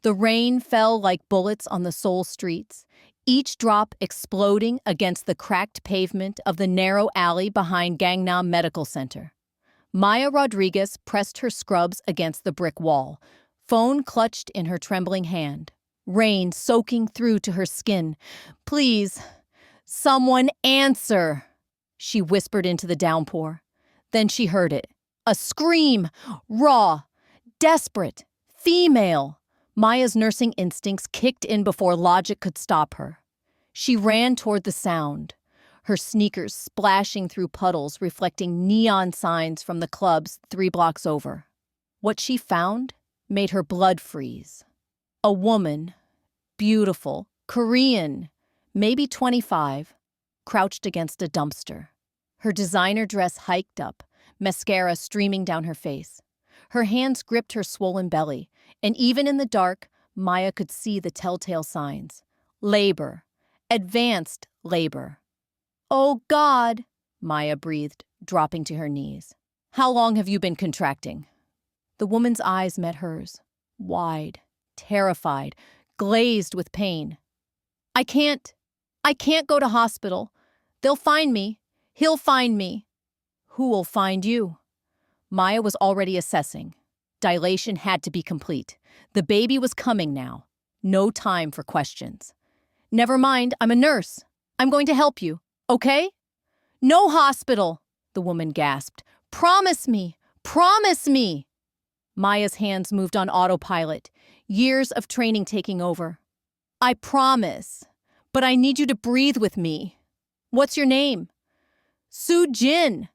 The rain fell like bullets on the Seoul streets, each drop exploding against the cracked pavement of the narrow alley behind Gangnam Medical Center. Maya Rodriguez pressed her scrubs against the brick wall, phone clutched in her trembling hand, rain soaking through to her skin. "Please, someone answer," she whispered into the downpour. Then she heard it. A scream, raw, desperate, female. Maya's nursing instincts kicked in before logic could stop her. She ran toward the sound, her sneakers splashing through puddles reflecting neon signs from the clubs 3 blocks over. What she found made her blood freeze. A woman, beautiful, Korean, maybe 25, crouched against a dumpster. Her designer dress hiked up, mascara streaming down her face. Her hands gripped her swollen belly, and even in the dark, Maya could see the telltale signs. Labor. Advanced labor. "Oh, God," Maya breathed, dropping to her knees. "How long have you been contracting?" The woman's eyes met hers, wide, terrified, glazed with pain. I can't go to hospital. They'll find me. He'll find me." "Who'll find you?" Maya was already assessing. Dilation had to be complete. The baby was coming now. No time for questions. "Never mind, I'm a nurse. I'm going to help you, okay?" "No hospital," the woman gasped. "Promise me! Promise me!" Maya's hands moved on autopilot, years of training taking over. "I promise, but I need you to breathe with me. What's your name?" "Soo-jin."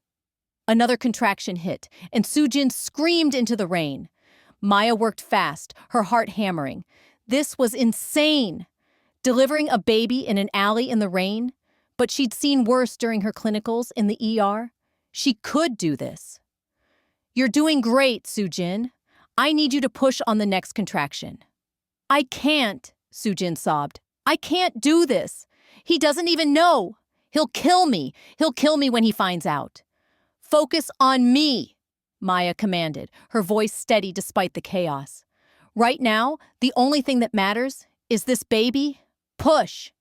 Another contraction hit, and Soo-jin screamed into the rain. Maya worked fast, her heart hammering. This was insane. Delivering a baby in an alley in the rain, but she'd seen worse during her clinicals in the ER. She could do this. "You're doing great, Soo-jin. I need you to push on the next contraction." "I can't," Soo-jin sobbed. "I can't do this. He doesn't even know. He'll kill me. He'll kill me when he finds out." "Focus on me," Maya commanded, her voice steady despite the chaos. "Right now, the only thing that matters is this baby. Push."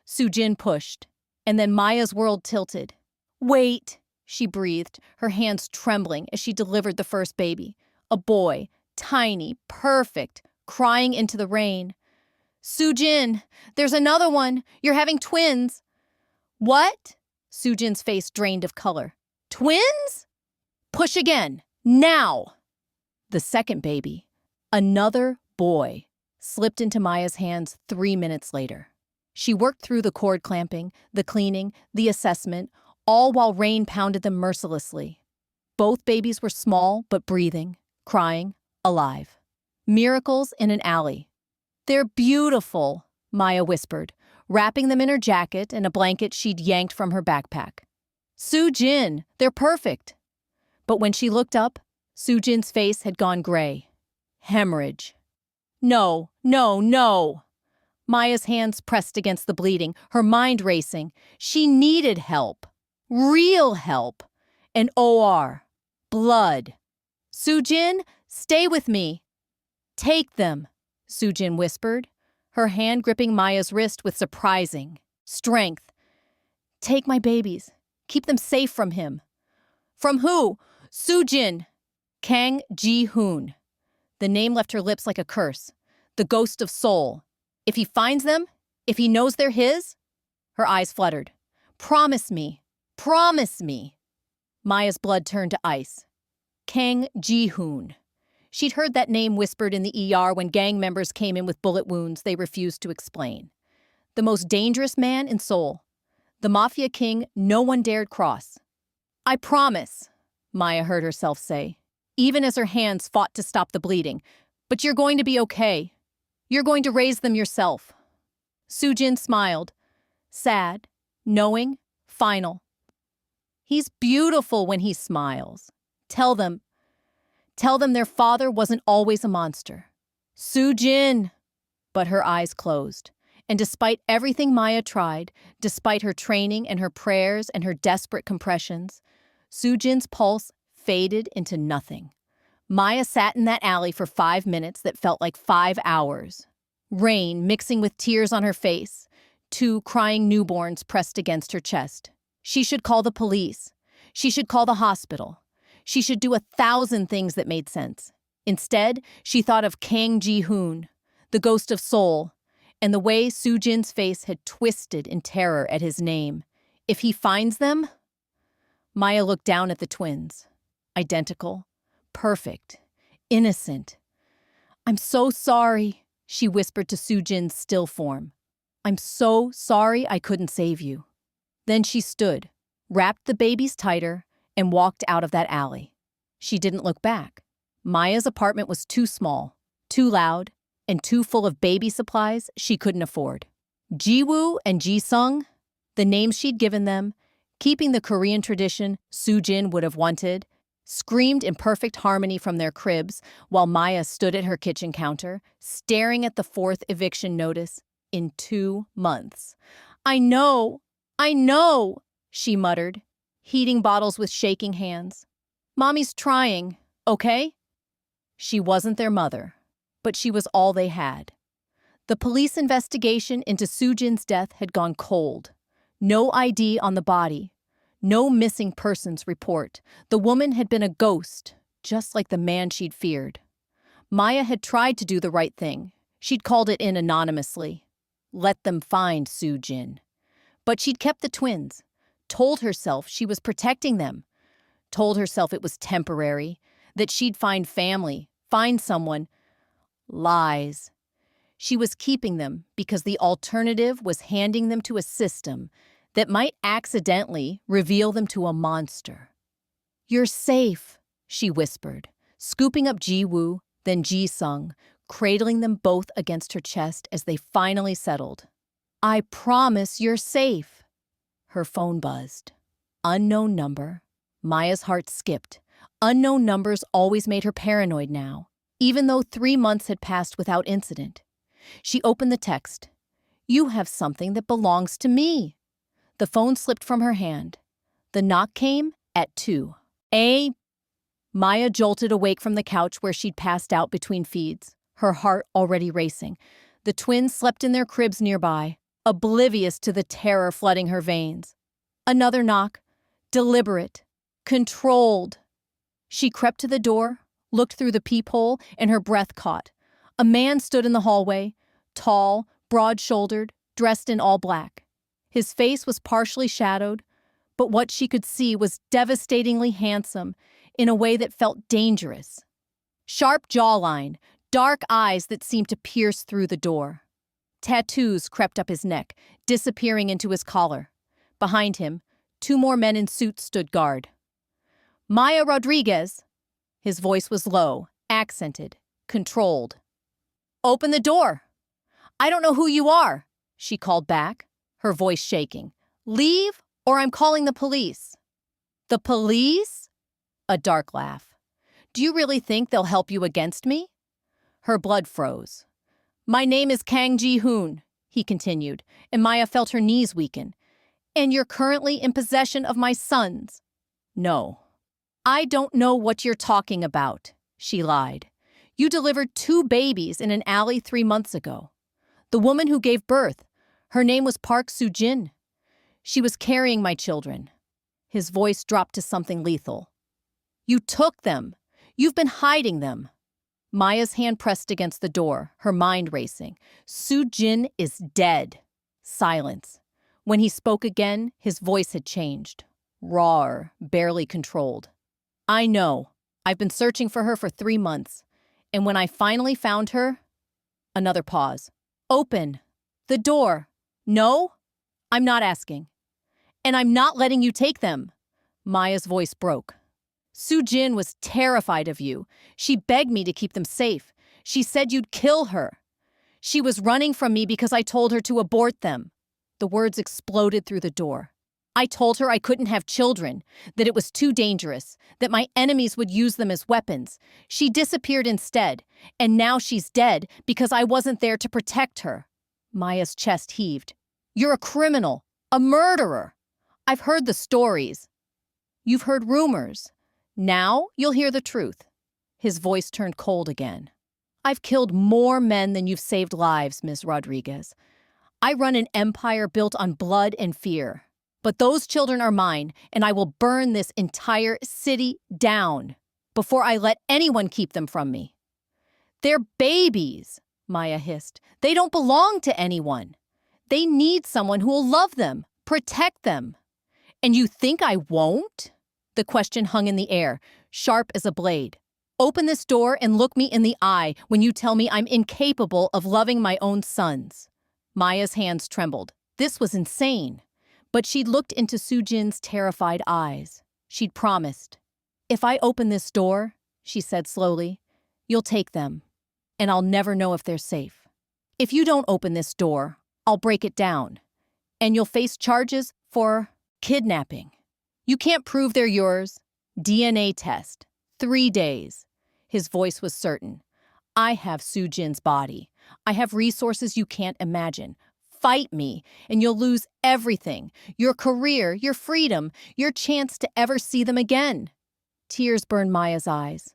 Soo-jin pushed, and then Maya's world tilted. "Wait," she breathed, her hands trembling as she delivered the first baby. A boy, tiny, perfect, crying into the rain. "Soo-jin, there's another one. You're having twins." "What?" Soo-jin's face drained of color. "Twins?" "Push again. Now." The second baby, another boy, slipped into Maya's hands 3 minutes later. She worked through the cord clamping, the cleaning, the assessment, all while rain pounded them mercilessly. Both babies were small but breathing, crying, alive. Miracles in an alley. "They're beautiful," Maya whispered, wrapping them in her jacket and a blanket she'd yanked from her backpack. "Soo-jin, they're perfect." But when she looked up, Soo-jin's face had gone gray. Hemorrhage. "No, no, no." Maya's hands pressed against the bleeding, her mind racing. She needed help. Real help. An OR. Blood. "Soo-jin, stay with me." "Take them," Soo-jin whispered, her hand gripping Maya's wrist with surprising strength. "Take my babies. Keep them safe from him." "From who?" "Soo-jin." Kang Ji-hoon. The name left her lips like a curse. The ghost of Seoul. If he finds them, if he knows they're his. Her eyes fluttered. "Promise me. Promise me." Maya's blood turned to ice. Kang Ji-hoon. She'd heard that name whispered in the ER when gang members came in with bullet wounds they refused to explain. The most dangerous man in Seoul. The Mafia king no one dared cross. "I promise," Maya heard herself say, even as her hands fought to stop the bleeding. "But you're going to be okay. You're going to raise them yourself." Soo-jin smiled. Sad, knowing, final. "He's beautiful when he smiles. Tell them their father wasn't always a monster." "Soo-jin!" But her eyes closed. And despite everything Maya tried, despite her training and her prayers and her desperate compressions, Soo-jin's pulse faded into nothing. Maya sat in that alley for 5 minutes that felt like 5 hours. Rain mixing with tears on her face, 2 crying newborns pressed against her chest. She should call the police. She should call the hospital. She should do 1,000 things that made sense. Instead, she thought of Kang Ji-hoon, the ghost of Seoul, and the way Soo-jin's face had twisted in terror at his name. If he finds them? Maya looked down at the twins. Identical, perfect, innocent. "I'm so sorry," she whispered to Soo-jin's still form. "I'm so sorry I couldn't save you." Then she stood, wrapped the babies tighter, and walked out of that alley. She didn't look back. Maya's apartment was too small, too loud, and too full of baby supplies she couldn't afford. Ji-woo and Ji-sung, the names she'd given them, keeping the Korean tradition Soo-jin would have wanted, screamed in perfect harmony from their cribs while Maya stood at her kitchen counter, staring at the 4th eviction notice in 2 months. I know, she muttered, heating bottles with shaking hands. "Mommy's trying, okay?" She wasn't their mother, but she was all they had. The police investigation into Soo-jin's death had gone cold. No ID on the body. No missing persons report. The woman had been a ghost, just like the man she'd feared. Maya had tried to do the right thing. She'd called it in anonymously. Let them find Soo-jin. But she'd kept the twins. Told herself she was protecting them. Told herself it was temporary, that she'd find family, find someone. Lies. She was keeping them because the alternative was handing them to a system that might accidentally reveal them to a monster. "You're safe," she whispered, scooping up Ji-woo, then Ji-sung, cradling them both against her chest as they finally settled. "I promise you're safe." Her phone buzzed. Unknown number. Maya's heart skipped. Unknown numbers always made her paranoid now, even though 3 months had passed without incident. She opened the text. "You have something that belongs to me." The phone slipped from her hand. The knock came at 2. Maya jolted awake from the couch where she'd passed out between feeds, her heart already racing. The twins slept in their cribs nearby, oblivious to the terror flooding her veins. Another knock. Deliberate. Controlled. She crept to the door, looked through the peephole, and her breath caught. A man stood in the hallway, tall, broad-shouldered, dressed in all black. His face was partially shadowed, but what she could see was devastatingly handsome in a way that felt dangerous. Sharp jawline, dark eyes that seemed to pierce through the door. Tattoos crept up his neck, disappearing into his collar. Behind him, 2 more men in suits stood guard. "Maya Rodriguez." His voice was low, accented, controlled. "Open the door." "I don't know who you are," she called back, her voice shaking. "Leave, or I'm calling the police." "The police?" A dark laugh. "Do you really think they'll help you against me?" Her blood froze. "My name is Kang Ji-hoon," he continued, and Maya felt her knees weaken. "And you're currently in possession of my sons." "No." "I don't know what you're talking about," she lied. "You delivered 2 babies in an alley 3 months ago. The woman who gave birth, her name was Park Soo-jin. She was carrying my children." His voice dropped to something lethal. "You took them. You've been hiding them." Maya's hand pressed against the door, her mind racing. "Soo-jin is dead." Silence. When he spoke again, his voice had changed. Rawer, barely controlled. "I know. I've been searching for her for 3 months. And when I finally found her..." Another pause. "Open. The door." "No, I'm not asking. And I'm not letting you take them." Maya's voice broke. "Soo-jin was terrified of you. She begged me to keep them safe. She said you'd kill her. She was running from me because I told her to abort them." The words exploded through the door. "I told her I couldn't have children, that it was too dangerous, that my enemies would use them as weapons. She disappeared instead, and now she's dead because I wasn't there to protect her." Maya's chest heaved. "You're a criminal, a murderer. I've heard the stories." "You've heard rumors. Now you'll hear the truth." His voice turned cold again. I've killed more men than you've saved lives, Ms. Rodriguez. I run an empire built on blood and fear. But those children are mine, and I will burn this entire city down before I let anyone keep them from me. They're babies, Maya hissed. They don't belong to anyone. They need someone who will love them, protect them. And you think I won't? The question hung in the air, sharp as a blade. Open this door and look me in the eye when you tell me I'm incapable of loving my own sons. Maya's hands trembled. This was insane. But she'd looked into Soo-jin's terrified eyes. She'd promised. If I open this door, she said slowly, you'll take them, and I'll never know if they're safe. If you don't open this door, I'll break it down, and you'll face charges for kidnapping. You can't prove they're yours. DNA test. 3 days. His voice was certain. I have Soo-jin's body. I have resources you can't imagine. Fight me, and you'll lose everything. Your career, your freedom, your chance to ever see them again. Tears burned Maya's eyes.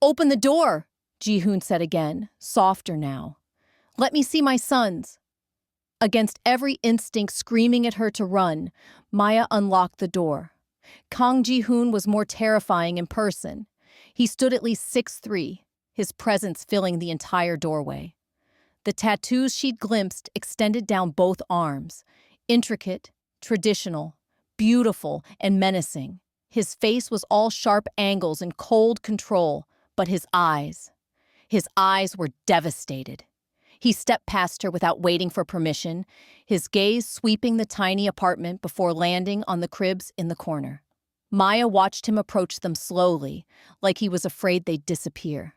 Open the door, Ji-hoon said again, softer now. Let me see my sons. Against every instinct screaming at her to run, Maya unlocked the door. Kang Ji-hoon was more terrifying in person. He stood at least 6'3", his presence filling the entire doorway. The tattoos she'd glimpsed extended down both arms, intricate, traditional, beautiful, and menacing. His face was all sharp angles and cold control, but his eyes were devastated. He stepped past her without waiting for permission, his gaze sweeping the tiny apartment before landing on the cribs in the corner. Maya watched him approach them slowly, like he was afraid they'd disappear.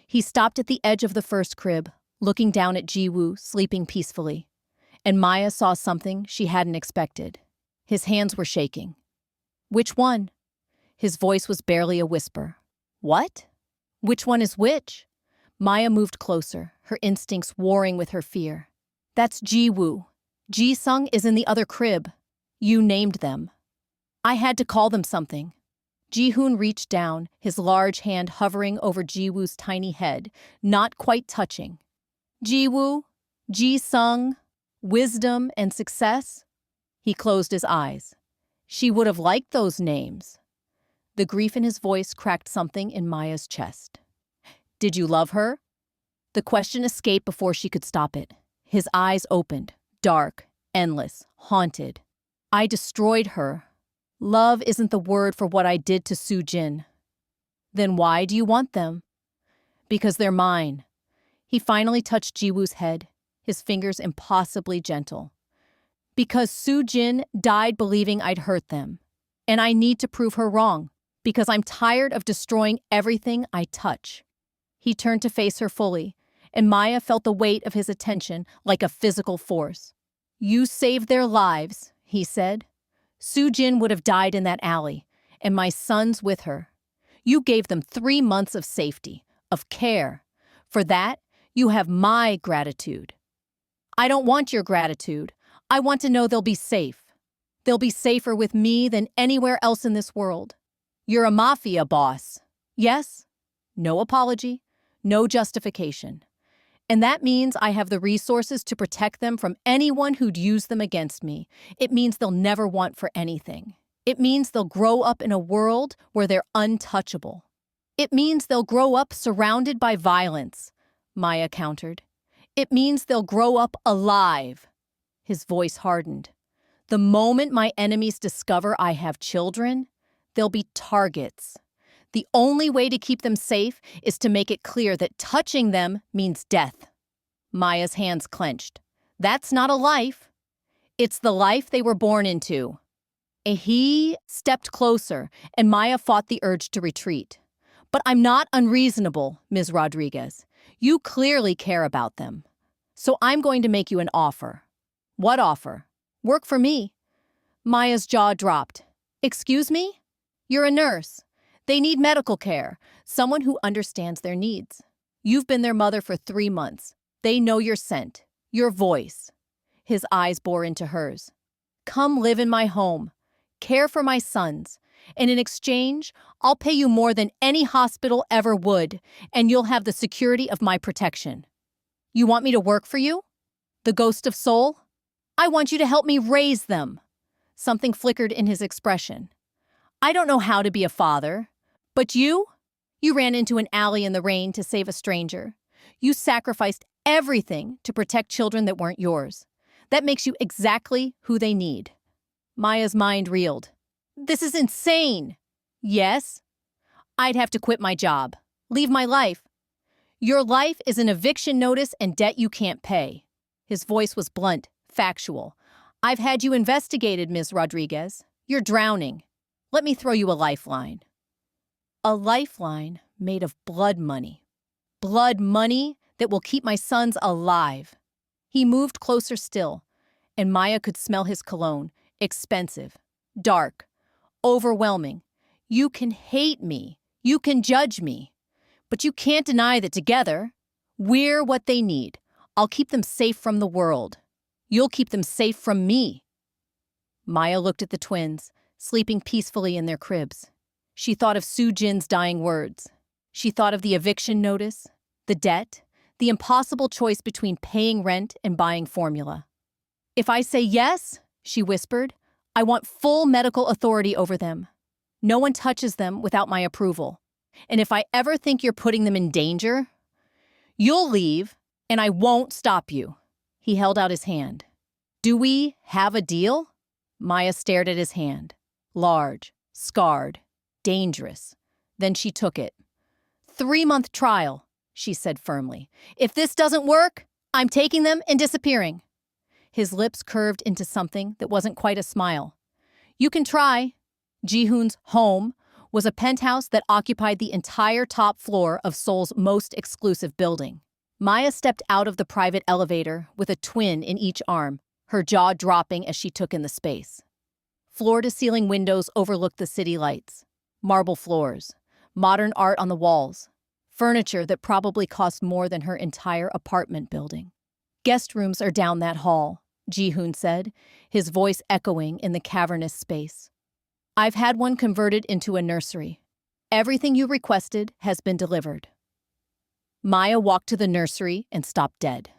He stopped at the edge of the first crib, looking down at Ji-woo sleeping peacefully, and Maya saw something she hadn't expected. His hands were shaking. Which one? His voice was barely a whisper. What? Which one is which? Maya moved closer, her instincts warring with her fear. That's Ji-woo. Ji-sung is in the other crib. You named them. I had to call them something. Ji-hoon reached down, his large hand hovering over Ji-woo's tiny head, not quite touching. Ji-woo, Ji-sung, wisdom and success? He closed his eyes. She would have liked those names. The grief in his voice cracked something in Maya's chest. Did you love her? The question escaped before she could stop it. His eyes opened, dark, endless, haunted. I destroyed her. Love isn't the word for what I did to Soo-jin. Then why do you want them? Because they're mine. He finally touched Ji-woo's head, his fingers impossibly gentle. Because Soo-jin died believing I'd hurt them. And I need to prove her wrong, because I'm tired of destroying everything I touch. He turned to face her fully, and Maya felt the weight of his attention like a physical force. You saved their lives, he said. Soo-jin would have died in that alley, and my sons with her. You gave them 3 months of safety, of care. For that, you have my gratitude. I don't want your gratitude. I want to know they'll be safe. They'll be safer with me than anywhere else in this world. You're a mafia boss. Yes? No apology, no justification. And that means I have the resources to protect them from anyone who'd use them against me. It means they'll never want for anything. It means they'll grow up in a world where they're untouchable. It means they'll grow up surrounded by violence, Maya countered. It means they'll grow up alive. His voice hardened. The moment my enemies discover I have children, they'll be targets. The only way to keep them safe is to make it clear that touching them means death. Maya's hands clenched. That's not a life. It's the life they were born into. He stepped closer, and Maya fought the urge to retreat. But I'm not unreasonable, Ms. Rodriguez. You clearly care about them. So I'm going to make you an offer. What offer? Work for me. Maya's jaw dropped. Excuse me? You're a nurse. They need medical care, someone who understands their needs. You've been their mother for 3 months. They know your scent, your voice. His eyes bore into hers. Come live in my home, care for my sons, And in exchange, I'll pay you more than any hospital ever would, and you'll have the security of my protection. You want me to work for you? The ghost of Seoul? I want you to help me raise them. Something flickered in his expression. I don't know how to be a father, but you? You ran into an alley in the rain to save a stranger. You sacrificed everything to protect children that weren't yours. That makes you exactly who they need. Maya's mind reeled. This is insane. Yes? I'd have to quit my job. Leave my life. Your life is an eviction notice and debt you can't pay. His voice was blunt, factual. I've had you investigated, Ms. Rodriguez. You're drowning. Let me throw you a lifeline. A lifeline made of blood money. Blood money that will keep my sons alive. He moved closer still, and Maya could smell his cologne. Expensive, dark, overwhelming. You can hate me. You can judge me. But you can't deny that together, we're what they need. I'll keep them safe from the world. You'll keep them safe from me. Maya looked at the twins, sleeping peacefully in their cribs. She thought of Soo-jin's dying words. She thought of the eviction notice, the debt, the impossible choice between paying rent and buying formula. If I say yes, she whispered, I want full medical authority over them. No one touches them without my approval. And if I ever think you're putting them in danger, you'll leave, and I won't stop you. He held out his hand. Do we have a deal? Maya stared at his hand. Large, scarred, dangerous. Then she took it. 3-month trial, she said firmly. If this doesn't work, I'm taking them and disappearing. His lips curved into something that wasn't quite a smile. You can try. Ji-hoon's home was a penthouse that occupied the entire top floor of Seoul's most exclusive building. Maya stepped out of the private elevator with a twin in each arm, her jaw dropping as she took in the space. Floor-to-ceiling windows overlooked the city lights. Marble floors, modern art on the walls, furniture that probably cost more than her entire apartment building. Guest rooms are down that hall, Ji-hoon said, his voice echoing in the cavernous space. I've had one converted into a nursery. Everything you requested has been delivered. Maya walked to the nursery and stopped dead.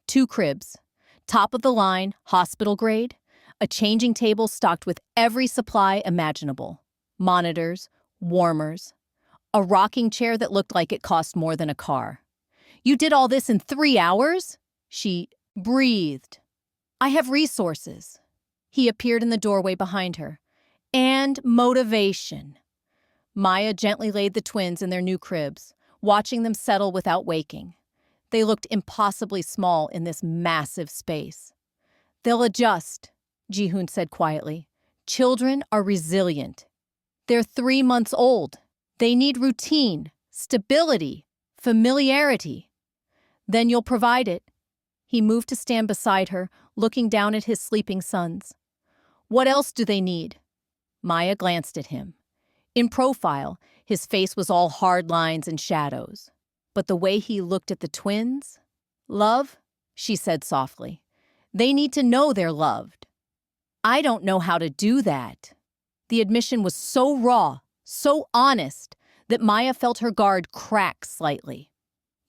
2 cribs, top of the line, hospital grade, a changing table stocked with every supply imaginable. Monitors, warmers, a rocking chair that looked like it cost more than a car. You did all this in 3 hours? She breathed. I have resources. He appeared in the doorway behind her. And motivation. Maya gently laid the twins in their new cribs, watching them settle without waking. They looked impossibly small in this massive space. They'll adjust, Ji-hoon said quietly. Children are resilient. They're 3 months old. They need routine, stability, familiarity. Then you'll provide it. He moved to stand beside her, looking down at his sleeping sons. What else do they need? Maya glanced at him. In profile, his face was all hard lines and shadows. But the way he looked at the twins? Love, she said softly. They need to know they're loved. I don't know how to do that. The admission was so raw, so honest, that Maya felt her guard crack slightly.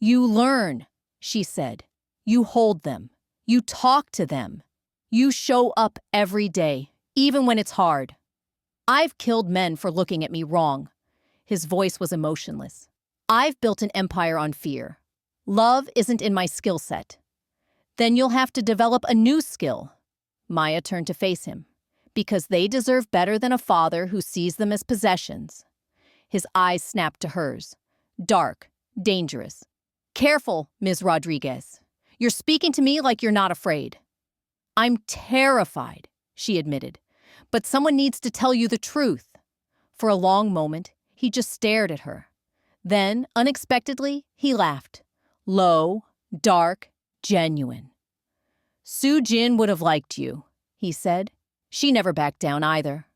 You learn, she said. You hold them. You talk to them. You show up every day, even when it's hard. I've killed men for looking at me wrong. His voice was emotionless. I've built an empire on fear. Love isn't in my skill set. Then you'll have to develop a new skill. Maya turned to face him. Because they deserve better than a father who sees them as possessions. His eyes snapped to hers. Dark, dangerous. Careful, Ms. Rodriguez. You're speaking to me like you're not afraid. I'm terrified, she admitted. But someone needs to tell you the truth. For a long moment, he just stared at her. Then, unexpectedly, he laughed. Low, dark, genuine. Soo-jin would have liked you, he said. She never backed down either.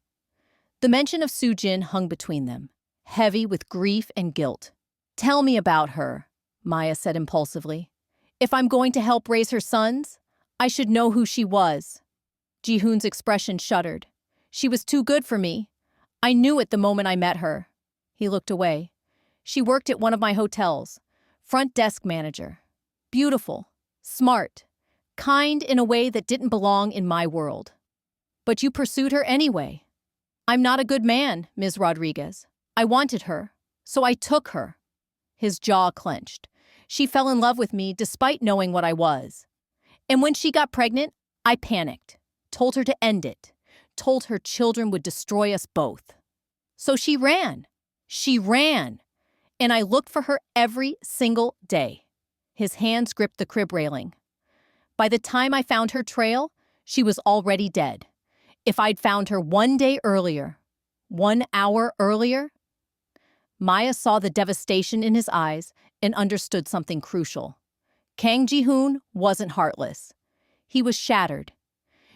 The mention of Soo-jin hung between them, heavy with grief and guilt. Tell me about her, Maya said impulsively. If I'm going to help raise her sons, I should know who she was. Ji-hoon's expression shuddered. She was too good for me. I knew it the moment I met her. He looked away. She worked at one of my hotels. Front desk manager. Beautiful. Smart. Kind in a way that didn't belong in my world. But you pursued her anyway. I'm not a good man, Ms. Rodriguez. I wanted her, so I took her. His jaw clenched. She fell in love with me despite knowing what I was. And when she got pregnant, I panicked. Told her to end it. Told her children would destroy us both. So she ran. She ran. And I looked for her every single day. His hands gripped the crib railing. By the time I found her trail, she was already dead. If I'd found her 1 day earlier, 1 hour earlier. Maya saw the devastation in his eyes and understood something crucial. Kang Ji-hoon wasn't heartless. He was shattered.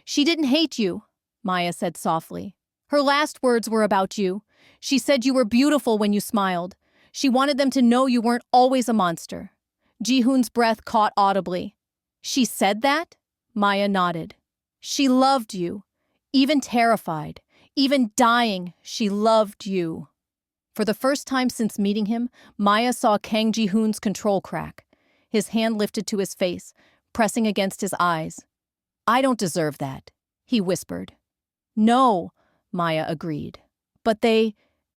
She didn't hate you, Maya said softly. Her last words were about you. She said you were beautiful when you smiled. She wanted them to know you weren't always a monster. Ji-hoon's breath caught audibly. She said that? Maya nodded. She loved you. Even terrified. Even dying, she loved you. For the first time since meeting him, Maya saw Kang Ji-hoon's control crack. His hand lifted to his face, pressing against his eyes. I don't deserve that, he whispered. No, Maya agreed. But they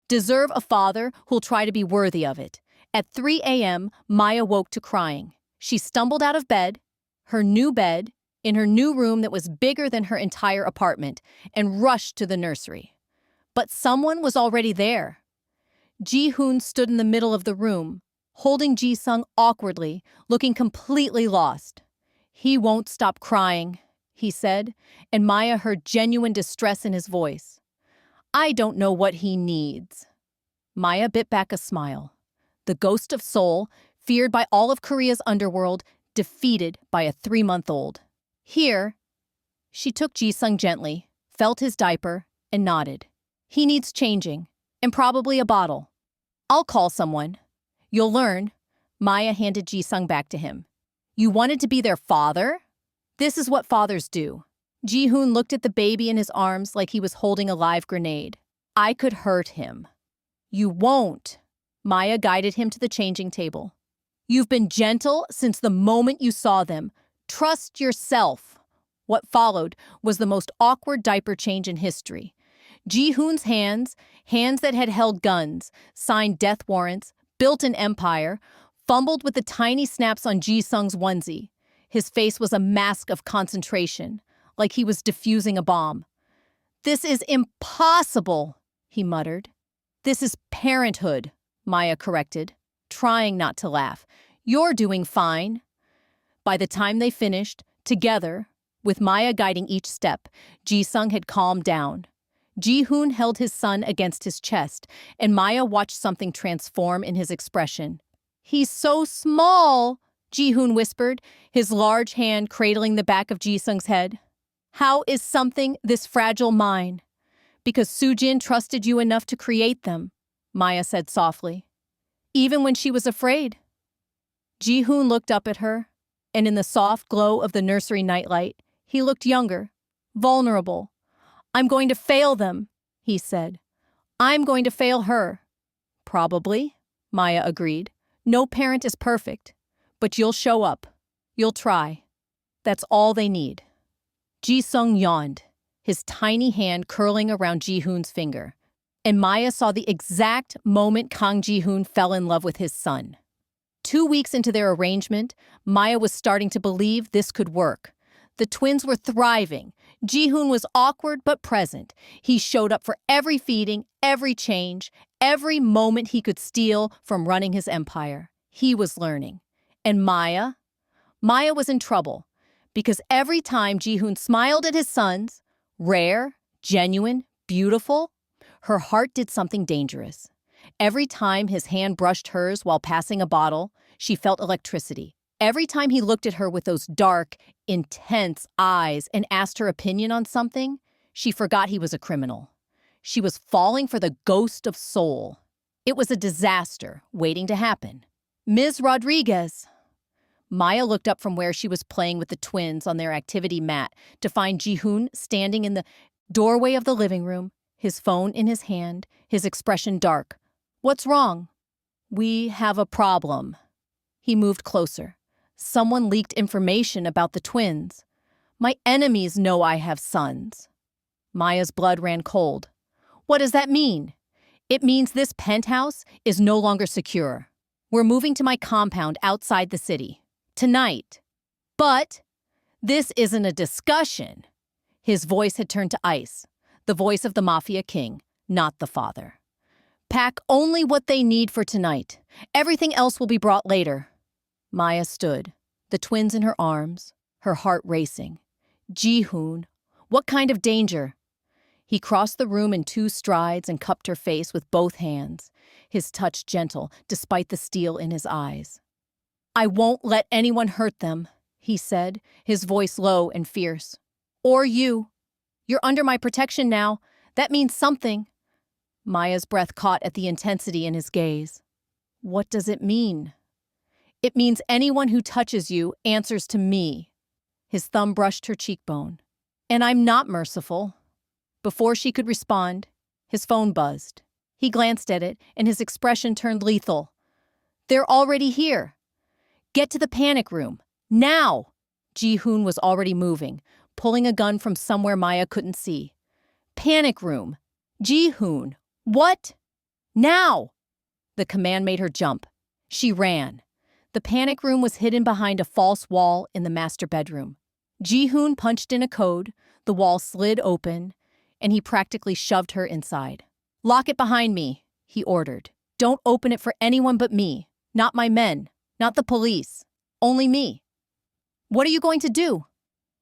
deserve a father who'll try to be worthy of it. At 3 a.m., Maya woke to crying. She stumbled out of bed, her new bed, in her new room that was bigger than her entire apartment, and rushed to the nursery. But someone was already there. Ji-hoon stood in the middle of the room, holding Ji-sung awkwardly, looking completely lost. He won't stop crying, he said, and Maya heard genuine distress in his voice. I don't know what he needs. Maya bit back a smile. The ghost of Seoul, feared by all of Korea's underworld, defeated by a 3-month-old. Here, she took Ji-sung gently, felt his diaper, and nodded. He needs changing, and probably a bottle. I'll call someone. You'll learn. Maya handed Ji-sung back to him. You wanted to be their father? This is what fathers do. Ji-hoon looked at the baby in his arms like he was holding a live grenade. I could hurt him. You won't. Maya guided him to the changing table. You've been gentle since the moment you saw them. Trust yourself. What followed was the most awkward diaper change in history. Ji-hoon's hands that had held guns, signed death warrants, built an empire, fumbled with the tiny snaps on Ji-sung's onesie. His face was a mask of concentration, like he was defusing a bomb. This is impossible, he muttered. This is parenthood, Maya corrected, trying not to laugh. You're doing fine. By the time they finished, together, with Maya guiding each step, Ji-sung had calmed down. Ji-hoon held his son against his chest, and Maya watched something transform in his expression. He's so small, Ji-hoon whispered, his large hand cradling the back of Ji-sung's head. How is something this fragile mine? Because Soo-jin trusted you enough to create them, Maya said softly. Even when she was afraid. Ji-hoon looked up at her, and in the soft glow of the nursery nightlight, he looked younger, vulnerable. I'm going to fail them, he said. I'm going to fail her. Probably, Maya agreed. No parent is perfect, but you'll show up. You'll try. That's all they need. Ji-sung yawned, his tiny hand curling around Ji-hoon's finger. And Maya saw the exact moment Kang Ji-hoon fell in love with his son. 2 weeks into their arrangement, Maya was starting to believe this could work. The twins were thriving. Ji-hoon was awkward but present. He showed up for every feeding, every change, every moment he could steal from running his empire. He was learning. And Maya? Maya was in trouble. Because every time Ji-hoon smiled at his sons, rare, genuine, beautiful, her heart did something dangerous. Every time his hand brushed hers while passing a bottle, she felt electricity. Every time he looked at her with those dark, intense eyes and asked her opinion on something, she forgot he was a criminal. She was falling for the ghost of Seoul. It was a disaster waiting to happen. Ms. Rodriguez. Maya looked up from where she was playing with the twins on their activity mat to find Ji-hoon standing in the doorway of the living room, his phone in his hand, his expression dark. "What's wrong?" "We have a problem." He moved closer. "Someone leaked information about the twins. My enemies know I have sons." Maya's blood ran cold. "What does that mean?" "It means this penthouse is no longer secure. We're moving to my compound outside the city. Tonight." "But this isn't a discussion." His voice had turned to ice, the voice of the Mafia king, not the father. "Pack only what they need for tonight. Everything else will be brought later." Maya stood, the twins in her arms, her heart racing. "Ji-hoon, what kind of danger?" He crossed the room in 2 strides and cupped her face with both hands, his touch gentle despite the steel in his eyes. "I won't let anyone hurt them," he said, his voice low and fierce. "Or you. You're under my protection now. That means something." Maya's breath caught at the intensity in his gaze. "What does it mean?" "It means anyone who touches you answers to me." His thumb brushed her cheekbone. "And I'm not merciful." Before she could respond, his phone buzzed. He glanced at it, and his expression turned lethal. "They're already here. Get to the panic room. Now!" Ji-hoon was already moving, pulling a gun from somewhere Maya couldn't see. "Panic room. Ji-hoon. What? Now!" The command made her jump. She ran. The panic room was hidden behind a false wall in the master bedroom. Ji-hoon punched in a code, the wall slid open, and he practically shoved her inside. "Lock it behind me," he ordered. "Don't open it for anyone but me. Not my men. Not the police. Only me." "What are you going to do?"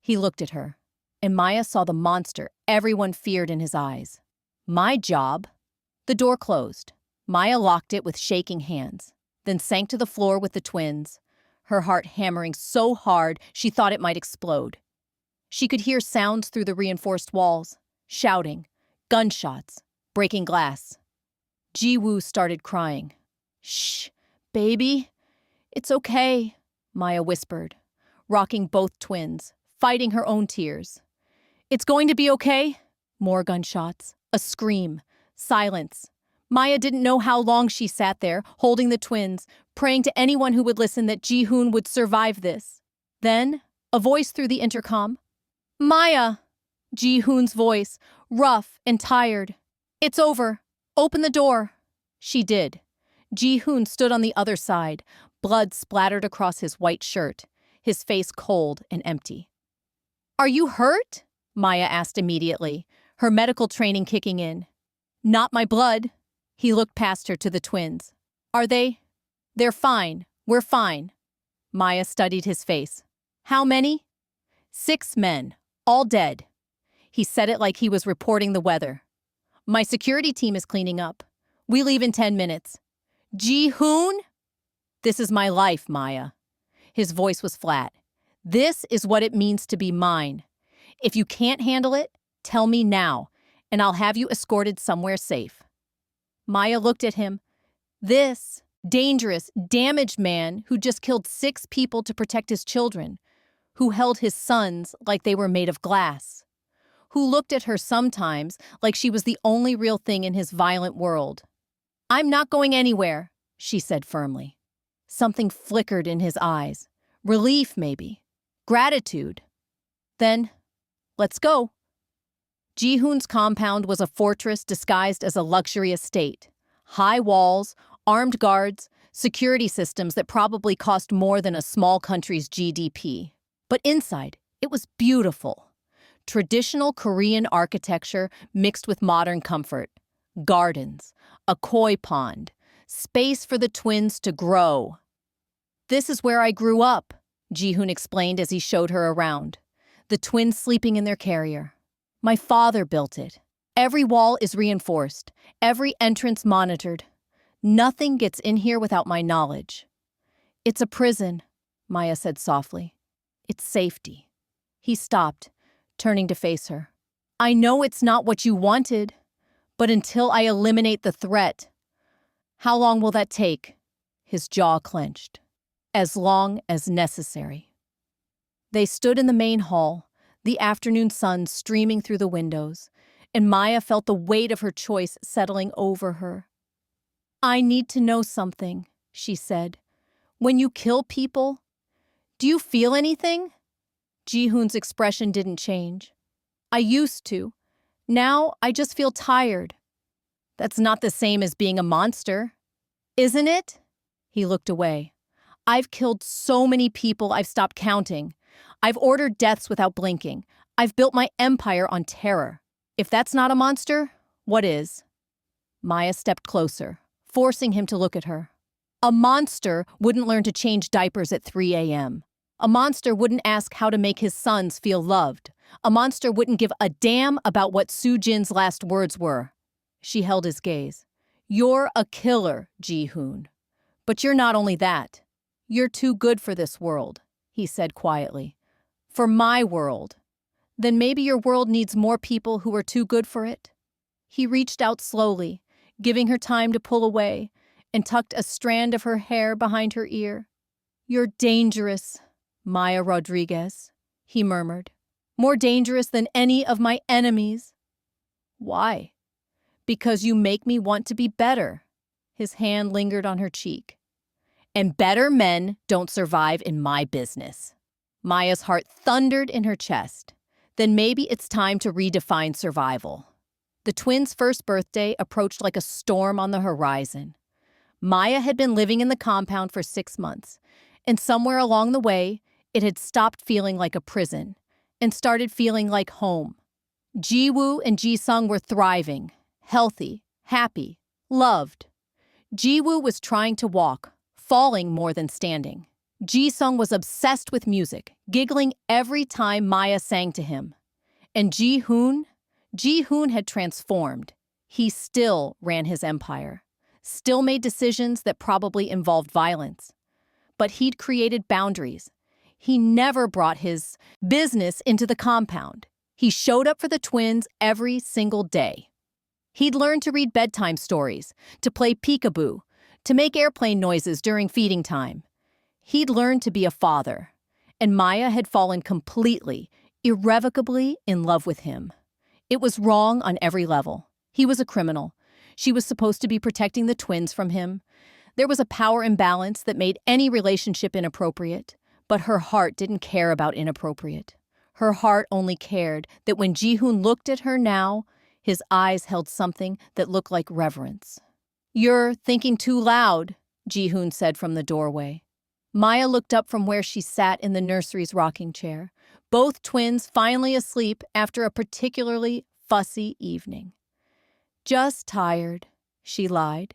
He looked at her, and Maya saw the monster everyone feared in his eyes. "My job." The door closed. Maya locked it with shaking hands, then sank to the floor with the twins, her heart hammering so hard she thought it might explode. She could hear sounds through the reinforced walls, shouting, gunshots, breaking glass. Ji-woo started crying. "Shh, baby. It's okay," Maya whispered, rocking both twins, fighting her own tears. "It's going to be okay." More gunshots, a scream, silence. Maya didn't know how long she sat there, holding the twins, praying to anyone who would listen that Ji-hoon would survive this. Then, a voice through the intercom. "Maya!" Ji-hoon's voice, rough and tired. "It's over. Open the door." She did. Ji-hoon stood on the other side, blood splattered across his white shirt, his face cold and empty. "Are you hurt?" Maya asked immediately, her medical training kicking in. "Not my blood." He looked past her to the twins. "Are they?" "They're fine. We're fine." Maya studied his face. "How many?" "6 men. All dead." He said it like he was reporting the weather. "My security team is cleaning up. We leave in 10 minutes. Ji-hoon? This is my life, Maya." His voice was flat. "This is what it means to be mine. If you can't handle it, tell me now, and I'll have you escorted somewhere safe." Maya looked at him. This dangerous, damaged man who just killed 6 people to protect his children, who held his sons like they were made of glass, who looked at her sometimes like she was the only real thing in his violent world. "I'm not going anywhere," she said firmly. Something flickered in his eyes. Relief, maybe. Gratitude. Then, "Let's go." Ji-hoon's compound was a fortress disguised as a luxury estate. High walls, armed guards, security systems that probably cost more than a small country's GDP. But inside, it was beautiful. Traditional Korean architecture mixed with modern comfort. Gardens, a koi pond, space for the twins to grow. "This is where I grew up," Ji-hoon explained as he showed her around. "The twins sleeping in their carrier. My father built it. Every wall is reinforced, every entrance monitored. Nothing gets in here without my knowledge." "It's a prison," Maya said softly. "It's safety." He stopped, turning to face her. "I know it's not what you wanted, but until I eliminate the threat." "How long will that take?" His jaw clenched. "As long as necessary." They stood in the main hall, the afternoon sun streaming through the windows, and Maya felt the weight of her choice settling over her. "I need to know something," she said. "When you kill people, do you feel anything?" Ji-hoon's expression didn't change. "I used to. Now I just feel tired." "That's not the same as being a monster, isn't it?" He looked away. "I've killed so many people I've stopped counting. I've ordered deaths without blinking. I've built my empire on terror. If that's not a monster, what is?" Maya stepped closer, forcing him to look at her. A monster wouldn't learn to change diapers at 3 a.m. A monster wouldn't ask how to make his sons feel loved. A monster wouldn't give a damn about what Soo-jin's last words were. She held his gaze. "You're a killer, Ji-hoon. But you're not only that. You're too good for this world," he said quietly. "For my world. Then maybe your world needs more people who are too good for it." He reached out slowly, giving her time to pull away, and tucked a strand of her hair behind her ear. "You're dangerous, Maya Rodriguez," he murmured. "More dangerous than any of my enemies." "Why?" "Because you make me want to be better." His hand lingered on her cheek. "And better men don't survive in my business." Maya's heart thundered in her chest. Then maybe it's time to redefine survival. The twins' first birthday approached like a storm on the horizon. Maya had been living in the compound for 6 months, and somewhere along the way, it had stopped feeling like a prison and started feeling like home. Ji-woo and Ji-sung were thriving, healthy, happy, loved. Ji-woo was trying to walk, falling more than standing. Ji-sung was obsessed with music, giggling every time Maya sang to him. And Ji-hoon had transformed. He still ran his empire, still made decisions that probably involved violence. But he'd created boundaries. He never brought his business into the compound. He showed up for the twins every single day. He'd learned to read bedtime stories, to play peekaboo, to make airplane noises during feeding time. He'd learned to be a father, and Maya had fallen completely, irrevocably in love with him. It was wrong on every level. He was a criminal. She was supposed to be protecting the twins from him. There was a power imbalance that made any relationship inappropriate, but her heart didn't care about inappropriate. Her heart only cared that when Ji-hoon looked at her now, his eyes held something that looked like reverence. "You're thinking too loud," Ji-hoon said from the doorway. Maya looked up from where she sat in the nursery's rocking chair, both twins finally asleep after a particularly fussy evening. "Just tired," she lied.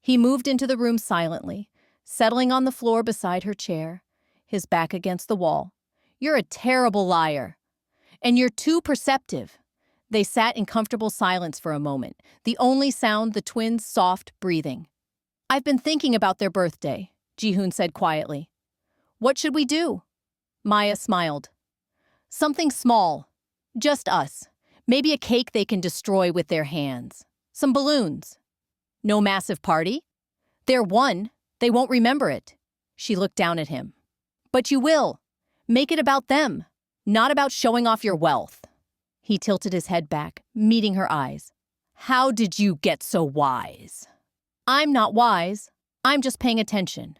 He moved into the room silently, settling on the floor beside her chair, his back against the wall. "You're a terrible liar. And you're too perceptive." They sat in comfortable silence for a moment, the only sound the twins' soft breathing. "I've been thinking about their birthday," Ji-hoon said quietly. "What should we do?" Maya smiled. "Something small. Just us. Maybe a cake they can destroy with their hands. Some balloons." "No massive party?" "They're one. They won't remember it." She looked down at him. "But you will. Make it about them, not about showing off your wealth." He tilted his head back, meeting her eyes. "How did you get so wise?" "I'm not wise. I'm just paying attention."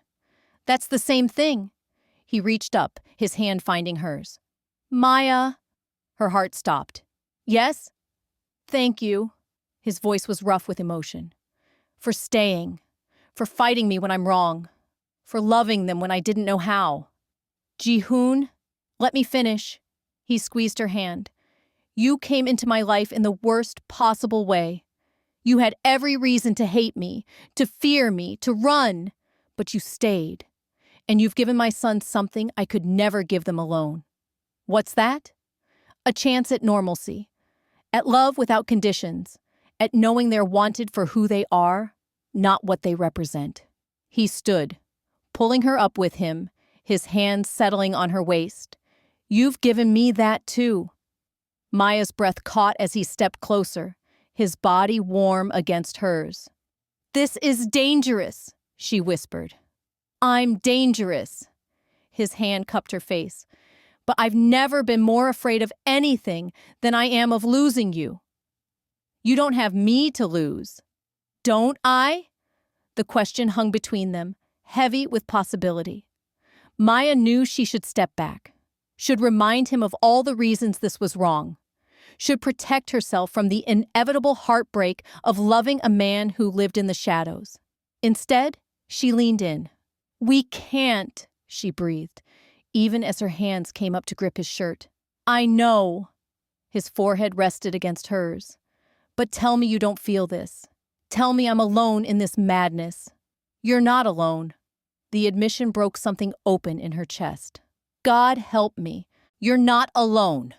"That's the same thing." He reached up, his hand finding hers. "Maya." Her heart stopped. "Yes?" "Thank you." His voice was rough with emotion. "For staying. For fighting me when I'm wrong. For loving them when I didn't know how." "Ji-hoon, let me finish." He squeezed her hand. "You came into my life in the worst possible way. You had every reason to hate me, to fear me, to run, but you stayed. And you've given my sons something I could never give them alone." "What's that?" "A chance at normalcy, at love without conditions, at knowing they're wanted for who they are, not what they represent." He stood, pulling her up with him, his hands settling on her waist. "You've given me that too." Maya's breath caught as he stepped closer, his body warm against hers. "This is dangerous," she whispered. "I'm dangerous." His hand cupped her face. "But I've never been more afraid of anything than I am of losing you." You don't have me to lose. Don't I? The question hung between them, heavy with possibility. Maya knew she should step back, should remind him of all the reasons this was wrong, should protect herself from the inevitable heartbreak of loving a man who lived in the shadows. Instead, she leaned in. "We can't," she breathed, even as her hands came up to grip his shirt. "I know." His forehead rested against hers. "But tell me you don't feel this. Tell me I'm alone in this madness." "You're not alone." The admission broke something open in her chest. "God help me. You're not alone."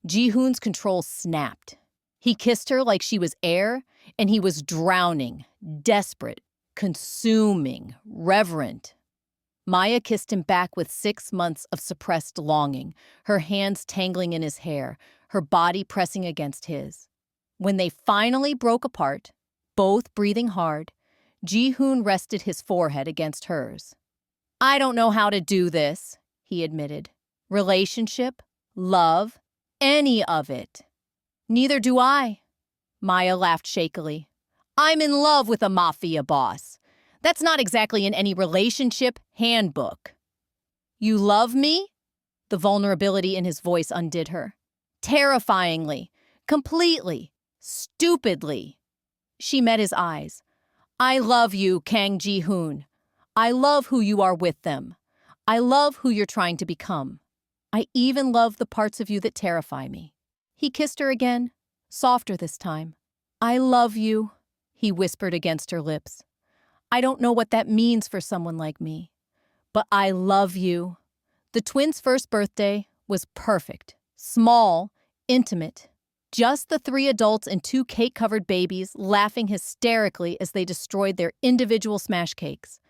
Ji-hoon's control snapped. He kissed her like she was air, and he was drowning, desperate, consuming, reverent. Maya kissed him back with 6 months of suppressed longing, her hands tangling in his hair, her body pressing against his. When they finally broke apart, both breathing hard, Ji-hoon rested his forehead against hers. "I don't know how to do this," he admitted. "Relationship, love, any of it." "Neither do I." Maya laughed shakily. "I'm in love with a mafia boss. That's not exactly in any relationship handbook." "You love me?" The vulnerability in his voice undid her. "Terrifyingly, completely, stupidly." She met his eyes. "I love you, Kang Ji-hoon. I love who you are with them. I love who you're trying to become. I even love the parts of you that terrify me." He kissed her again, softer this time. "I love you," he whispered against her lips. "I don't know what that means for someone like me, but I love you." The twins' first birthday was perfect, small, intimate. Just the 3 adults and 2 cake-covered babies laughing hysterically as they destroyed their individual smash cakes.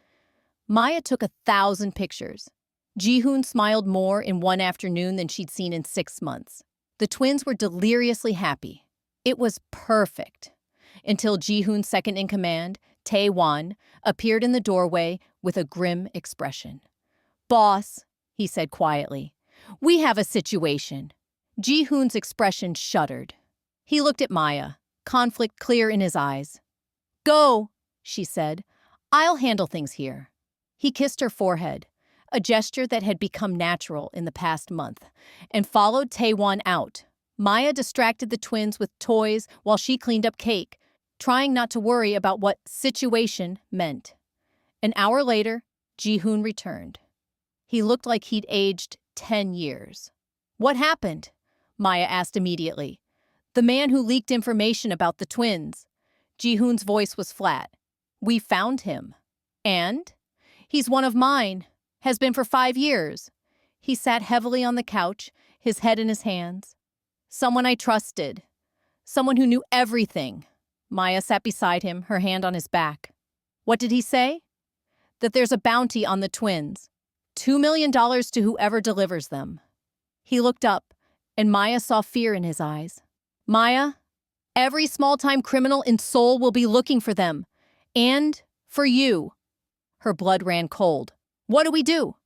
Maya took 1,000 pictures. Ji-hoon smiled more in one afternoon than she'd seen in 6 months. The twins were deliriously happy. It was perfect. Until Ji-hoon's second-in-command, Tae-won, appeared in the doorway with a grim expression. "Boss," he said quietly, "we have a situation." Ji-hoon's expression shuddered. He looked at Maya, conflict clear in his eyes. "Go," she said. "I'll handle things here." He kissed her forehead, a gesture that had become natural in the past month, and followed Tae-won out. Maya distracted the twins with toys while she cleaned up cake, trying not to worry about what situation meant. An hour later, Ji-hoon returned. He looked like he'd aged 10 years. "What happened?" Maya asked immediately. "The man who leaked information about the twins." Ji-hoon's voice was flat. "We found him." "And?" "He's one of mine. Has been for 5 years." He sat heavily on the couch, his head in his hands. "Someone I trusted. Someone who knew everything." Maya sat beside him, her hand on his back. "What did he say?" "That there's a bounty on the twins. $2 million to whoever delivers them." He looked up, and Maya saw fear in his eyes. "Maya, every small-time criminal in Seoul will be looking for them. And for you." Her blood ran cold. "What do we do?"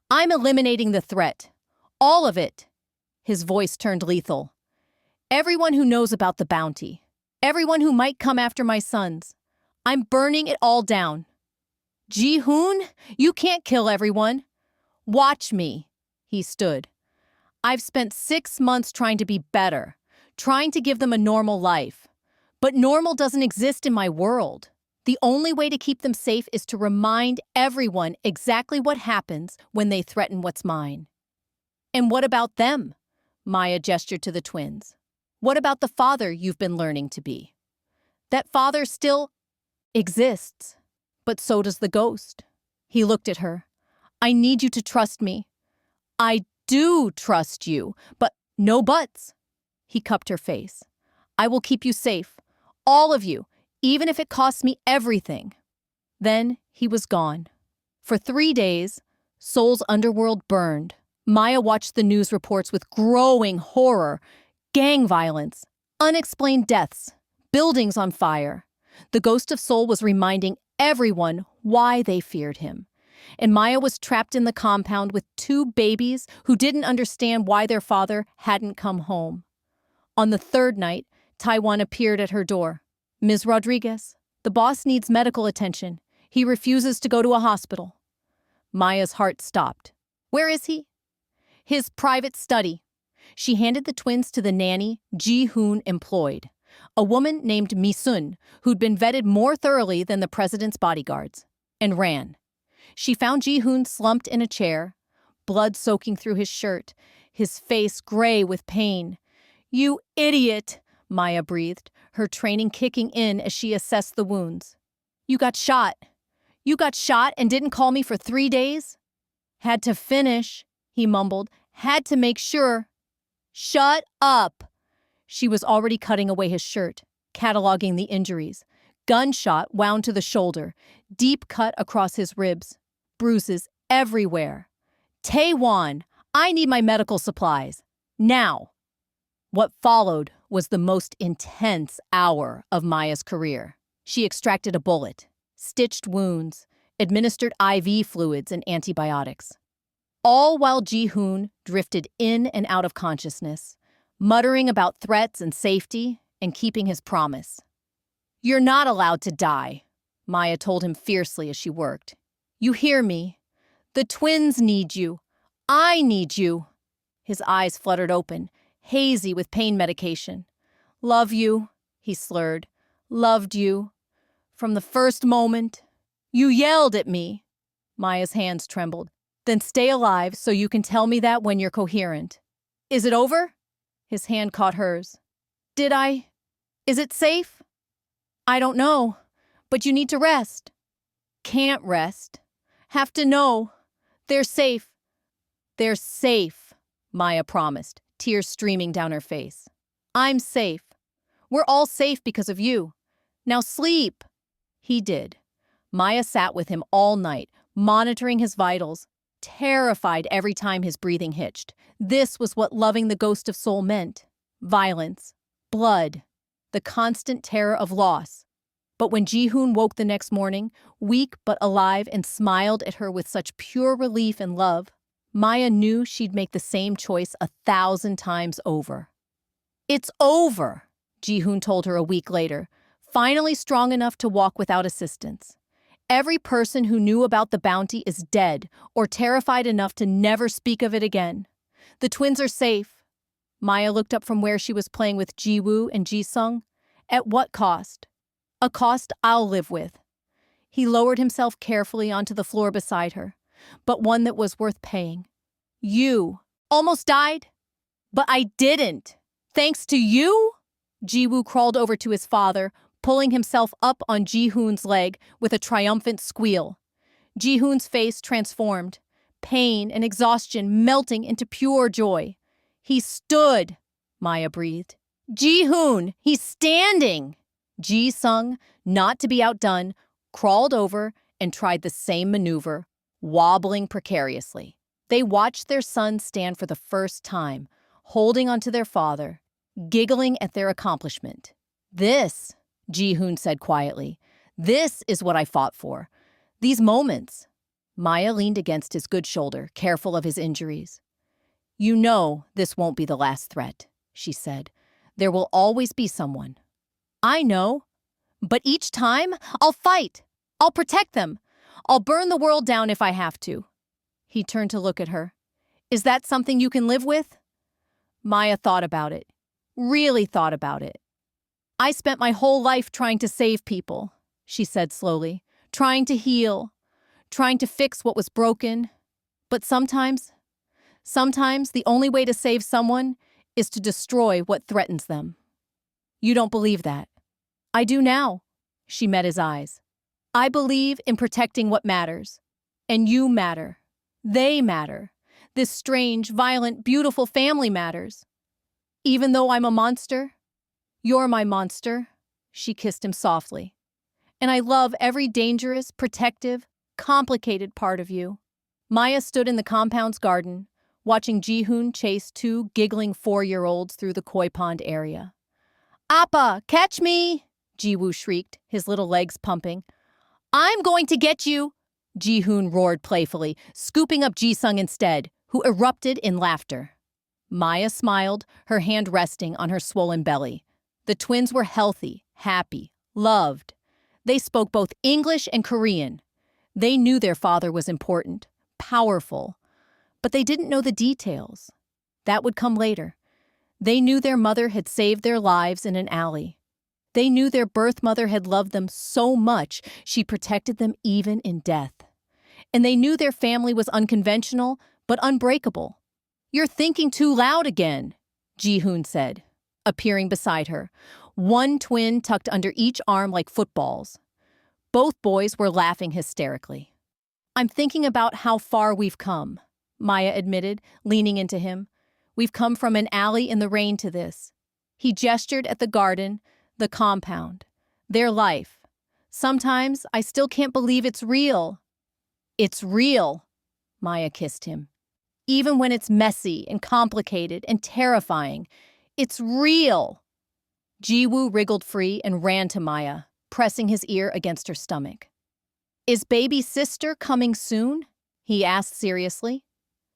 "I'm eliminating the threat. All of it." His voice turned lethal. "Everyone who knows about the bounty. Everyone who might come after my sons. I'm burning it all down." "Ji-hoon, you can't kill everyone." "Watch me." He stood. "I've spent 6 months trying to be better, trying to give them a normal life. But normal doesn't exist in my world. The only way to keep them safe is to remind everyone exactly what happens when they threaten what's mine." "And what about them?" Maya gestured to the twins. "What about the father you've been learning to be?" "That father still exists, but so does the ghost." He looked at her. "I need you to trust me." "I do trust you, but no buts." He cupped her face. "I will keep you safe, all of you, even if it costs me everything." Then he was gone. For 3 days, Seoul's underworld burned. Maya watched the news reports with growing horror. Gang violence, unexplained deaths, buildings on fire. The ghost of Seoul was reminding everyone why they feared him. And Maya was trapped in the compound with 2 babies who didn't understand why their father hadn't come home. On the 3rd night, Taiwan appeared at her door. Ms. Rodriguez, the boss needs medical attention. He refuses to go to a hospital. Maya's heart stopped. Where is he? His private study. She handed the twins to the nanny Ji-hoon employed, a woman named Mi-sun, who'd been vetted more thoroughly than the president's bodyguards, and ran. She found Ji-hoon slumped in a chair, blood soaking through his shirt, his face gray with pain. "You idiot," Maya breathed, her training kicking in as she assessed the wounds. "You got shot. You got shot and didn't call me for 3 days?" "Had to finish," he mumbled. "Had to make sure." "Shut up!" She was already cutting away his shirt, cataloging the injuries. Gunshot wound to the shoulder, deep cut across his ribs, bruises everywhere. "Taewon, I need my medical supplies. Now!" What followed was the most intense hour of Maya's career. She extracted a bullet, stitched wounds, administered IV fluids and antibiotics. All while Ji-hoon drifted in and out of consciousness, muttering about threats and safety and keeping his promise. "You're not allowed to die," Maya told him fiercely as she worked. "You hear me? The twins need you. I need you." His eyes fluttered open, hazy with pain medication. "Love you," he slurred. "Loved you. From the first moment. You yelled at me." Maya's hands trembled. "Then stay alive so you can tell me that when you're coherent. Is it over?" His hand caught hers. "Did I? Is it safe?" "I don't know, but you need to rest." "Can't rest. Have to know. They're safe." "They're safe," Maya promised, tears streaming down her face. "I'm safe. We're all safe because of you. Now sleep." He did. Maya sat with him all night, monitoring his vitals, terrified every time his breathing hitched. This was what loving the ghost of Seoul meant. Violence, blood, the constant terror of loss. But when Ji-hoon woke the next morning, weak but alive, and smiled at her with such pure relief and love, Maya knew she'd make the same choice 1,000 times over. "It's over," Ji-hoon told her a week later, finally strong enough to walk without assistance. "Every person who knew about the bounty is dead or terrified enough to never speak of it again. The twins are safe." Maya looked up from where she was playing with Ji-woo and Ji-sung. "At what cost?" "A cost I'll live with." He lowered himself carefully onto the floor beside her, but one that was worth paying. "You almost died?" "But I didn't. Thanks to you?" Ji-woo crawled over to his father, pulling himself up on Ji-hoon's leg with a triumphant squeal. Ji-hoon's face transformed, pain and exhaustion melting into pure joy. "He stood," Maya breathed. "Ji-hoon, he's standing!" Ji-sung, not to be outdone, crawled over and tried the same maneuver, wobbling precariously. They watched their son stand for the first time, holding onto their father, giggling at their accomplishment. "This," Ji-hoon said quietly, "this is what I fought for. These moments." Maya leaned against his good shoulder, careful of his injuries. "You know this won't be the last threat," she said. "There will always be someone." "I know. But each time, I'll fight. I'll protect them. I'll burn the world down if I have to." He turned to look at her. "Is that something you can live with?" Maya thought about it. Really thought about it. "I spent my whole life trying to save people," she said slowly. "Trying to heal. Trying to fix what was broken. But sometimes the only way to save someone is to destroy what threatens them." "You don't believe that." "I do now." She met his eyes. "I believe in protecting what matters. And you matter. They matter. This strange, violent, beautiful family matters. Even though I'm a monster, you're my monster." She kissed him softly. "And I love every dangerous, protective, complicated part of you." Maya stood in the compound's garden, watching Ji-hoon chase 2 giggling 4-year-olds through the koi pond area. "Appa, catch me!" Ji-woo shrieked, his little legs pumping. "I'm going to get you!" Ji-hoon roared playfully, scooping up Ji-sung instead, who erupted in laughter. Maya smiled, her hand resting on her swollen belly. The twins were healthy, happy, loved. They spoke both English and Korean. They knew their father was important, powerful, but they didn't know the details. That would come later. They knew their mother had saved their lives in an alley. They knew their birth mother had loved them so much she protected them even in death. And they knew their family was unconventional, but unbreakable. "You're thinking too loud again," Ji-hoon said, appearing beside her, one twin tucked under each arm like footballs. Both boys were laughing hysterically. "I'm thinking about how far we've come," Maya admitted, leaning into him. "We've come from an alley in the rain to this." He gestured at the garden, the compound, their life. "Sometimes I still can't believe it's real." "It's real," Maya kissed him. "Even when it's messy and complicated and terrifying, it's real." Ji-woo wriggled free and ran to Maya, pressing his ear against her stomach. "Is baby sister coming soon?" he asked seriously.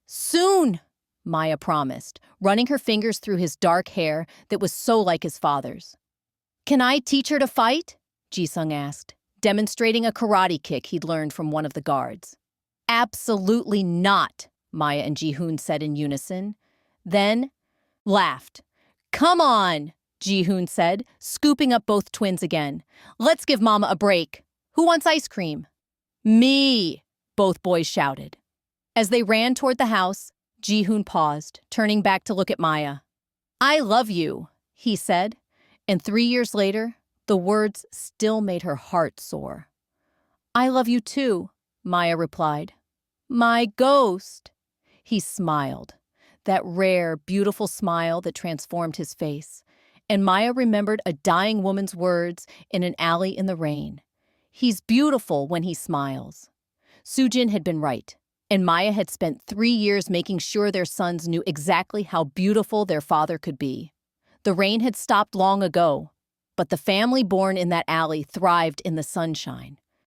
"Soon," Maya promised, running her fingers through his dark hair that was so like his father's. "Can I teach her to fight?" Ji-sung asked, demonstrating a karate kick he'd learned from one of the guards. "Absolutely not," Maya and Ji-hoon said in unison. Then laughed. "Come on," Ji-hoon said, scooping up both twins again. "Let's give Mama a break. Who wants ice cream?" "Me," both boys shouted. As they ran toward the house, Ji-hoon paused, turning back to look at Maya. "I love you," he said, and 3 years later, the words still made her heart soar. "I love you too," Maya replied. "My ghost." He smiled, that rare, beautiful smile that transformed his face, and Maya remembered a dying woman's words in an alley in the rain. "He's beautiful when he smiles." Sujin had been right, and Maya had spent 3 years making sure their sons knew exactly how beautiful their father could be. The rain had stopped long ago, but the family born in that alley thrived in the sunshine.